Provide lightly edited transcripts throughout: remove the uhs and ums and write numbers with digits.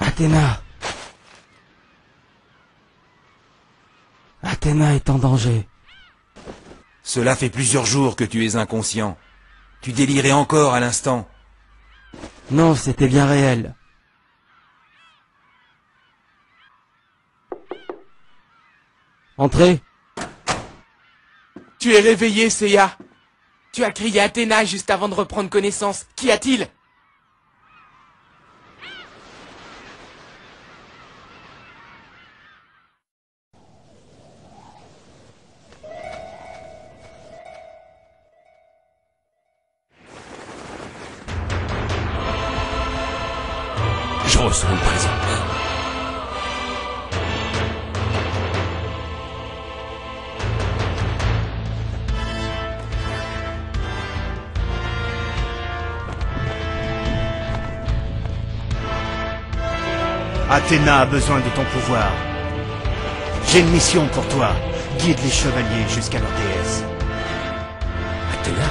Athéna. Athéna est en danger. Cela fait plusieurs jours que tu es inconscient. Tu délirais encore à l'instant. Non, c'était bien réel. Entrez. Tu es réveillé, Seiya. Tu as crié Athéna juste avant de reprendre connaissance. Qu'y a-t-il? Je ressens une présence. Athéna a besoin de ton pouvoir. J'ai une mission pour toi. Guide les chevaliers jusqu'à leur déesse. Athéna?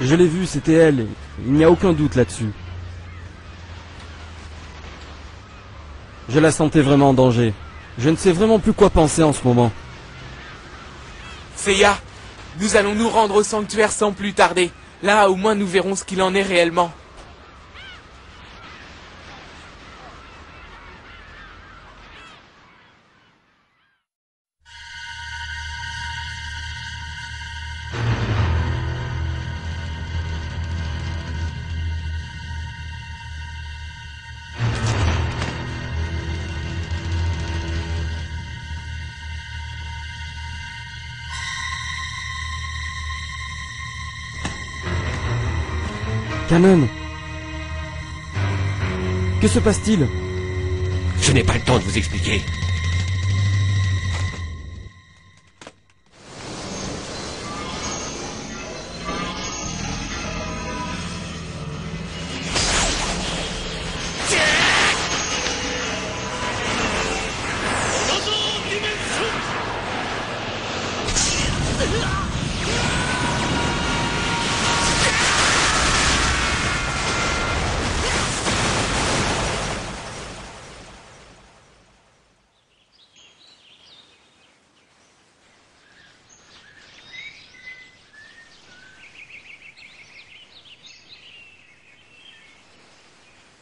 Je l'ai vue, c'était elle. Il n'y a aucun doute là-dessus. Je la sentais vraiment en danger. Je ne sais vraiment plus quoi penser en ce moment. Seiya, nous allons nous rendre au sanctuaire sans plus tarder. Là, au moins, nous verrons ce qu'il en est réellement. Canon. Que se passe-t-il? Je n'ai pas le temps de vous expliquer.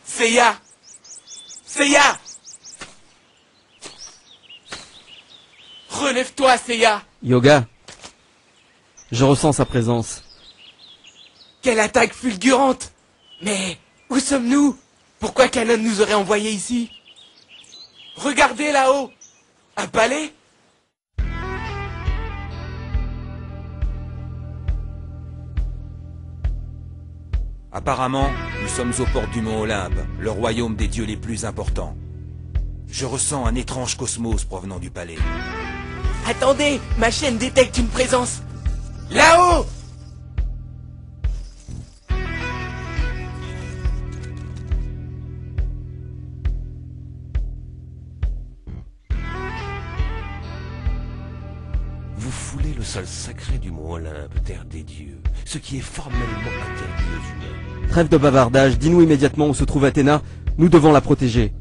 Seiya! Seiya! Relève-toi, Seiya! Yoga. Je ressens sa présence. Quelle attaque fulgurante! Mais où sommes-nous? Pourquoi Canon nous aurait envoyés ici? Regardez là-haut! Un palais? Apparemment, nous sommes aux portes du mont Olympe, le royaume des dieux les plus importants. Je ressens un étrange cosmos provenant du palais. Attendez, ma chaîne détecte une présence. Là-haut! Vous foulez le sol sacré du mont Olympe, terre des dieux, ce qui est formellement interdit aux humains. Trêve de bavardage, dis-nous immédiatement où se trouve Athéna, Nous devons la protéger.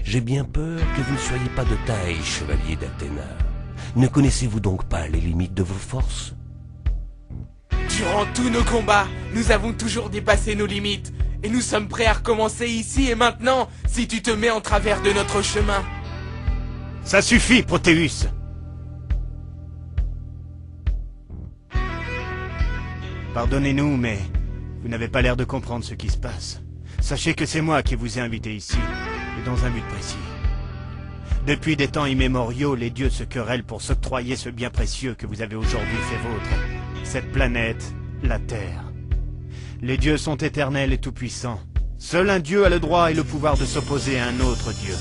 J'ai bien peur que vous ne soyez pas de taille, chevalier d'Athéna. Ne connaissez-vous donc pas les limites de vos forces? Durant tous nos combats, nous avons toujours dépassé nos limites. Et nous sommes prêts à recommencer ici et maintenant, si tu te mets en travers de notre chemin. Ça suffit, Protéus. Pardonnez-nous, mais vous n'avez pas l'air de comprendre ce qui se passe. Sachez que c'est moi qui vous ai invité ici, et dans un but précis. Depuis des temps immémoriaux, les dieux se querellent pour s'octroyer ce bien précieux que vous avez aujourd'hui fait vôtre. Cette planète, la Terre. Les dieux sont éternels et tout-puissants. Seul un dieu a le droit et le pouvoir de s'opposer à un autre dieu.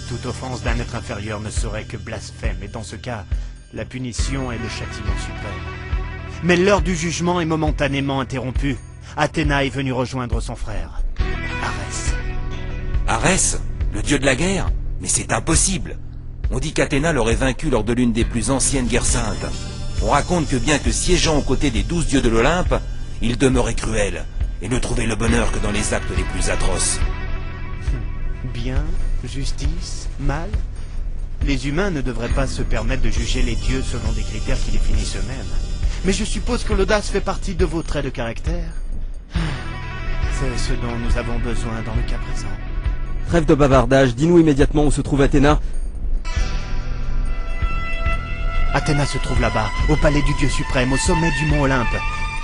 Toute offense d'un être inférieur ne serait que blasphème, et dans ce cas, la punition est le châtiment suprême. Mais l'heure du jugement est momentanément interrompue. Athéna est venue rejoindre son frère, Arès. Arès, le dieu de la guerre? Mais c'est impossible. On dit qu'Athéna l'aurait vaincu lors de l'une des plus anciennes guerres saintes. On raconte que bien que siégeant aux côtés des 12 dieux de l'Olympe, il demeurait cruel et ne trouvait le bonheur que dans les actes les plus atroces. Bien, justice, mal. Les humains ne devraient pas se permettre de juger les dieux selon des critères qui définissent eux-mêmes. Mais je suppose que l'audace fait partie de vos traits de caractère. C'est ce dont nous avons besoin dans le cas présent. Trêve de bavardage, dis-nous immédiatement où se trouve Athéna. Athéna se trouve là-bas, au palais du dieu suprême, au sommet du mont Olympe.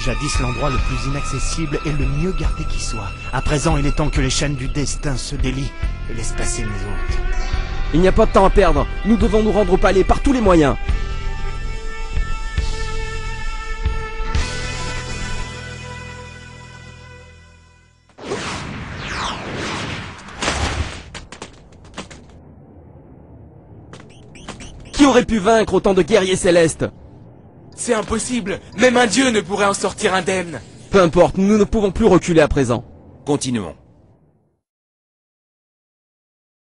Jadis l'endroit le plus inaccessible et le mieux gardé qui soit. À présent, il est temps que les chaînes du destin se délient et laissent passer mes hôtes. Il n'y a pas de temps à perdre. Nous devons nous rendre au palais par tous les moyens. Qui aurait pu vaincre autant de guerriers célestes? C'est impossible, même un dieu ne pourrait en sortir indemne. Peu importe, nous ne pouvons plus reculer à présent. Continuons.